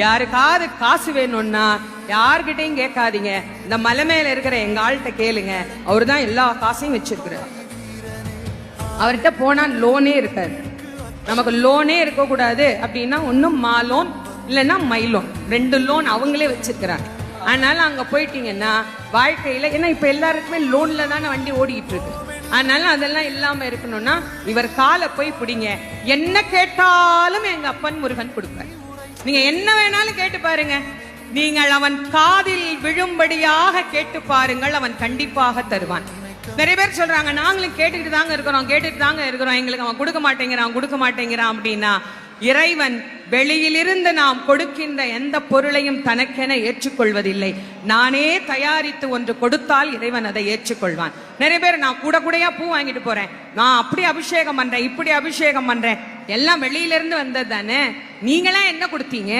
யாருக்காவது காசு வேணும்னா யார்கிட்டையும் கேட்காதீங்க, இந்த மலை மேல இருக்கிற எங்க ஆள்கிட்ட கேளுங்க. அவரு தான் எல்லா காசையும் வச்சிருக்கிறார். அவர்கிட்ட போனா லோனே இருக்காது. நமக்கு லோனே இருக்க கூடாது அப்படின்னா ஒன்னும் மா லோன் இல்லைன்னா மை லோன், 2 லோன் அவங்களே வச்சிருக்கிறாங்க. அதனால அங்க போயிட்டீங்கன்னா வாழ்க்கையில, ஏன்னா இப்ப எல்லாருக்குமே லோன்ல தானே வண்டி ஓடிட்டு இருக்கு. அதனால அதெல்லாம் இல்லாம இருக்கணும்னா இவர் காலை போய் பிடிங்க. என்ன கேட்டாலும் எங்க அப்பன் முருகன் கொடுப்பார். நீங்க என்ன வேணாலும் கேட்டு பாருங்க. நீங்கள் அவன் காதில் விழும்படியாக கேட்டு பாருங்கள், அவன் கண்டிப்பாக தருவான். நிறைய பேர் சொல்றாங்க, நாங்களும் கேட்டுக்கிட்டு தாங்க இருக்கிறோம், எங்களுக்கு அவன் கொடுக்க மாட்டேங்கிறான் அப்படின்னா, இறைவன் வெளியிலிருந்து நாம் கொடுக்கின்ற எந்த பொருளையும் தனக்கென ஏற்றுக்கொள்வதில்லை. நானே தயாரித்து ஒன்று கொடுத்தால் இறைவன் அதை ஏற்றுக்கொள்வான். நிறைய பேர் நான் கூடையா பூ வாங்கிட்டு போறேன், நான் அப்படி அபிஷேகம் பண்றேன், இப்படி அபிஷேகம் பண்றேன், எல்லாம் வெளியிலிருந்து வந்தது தானே, நீங்களா என்ன கொடுத்தீங்க?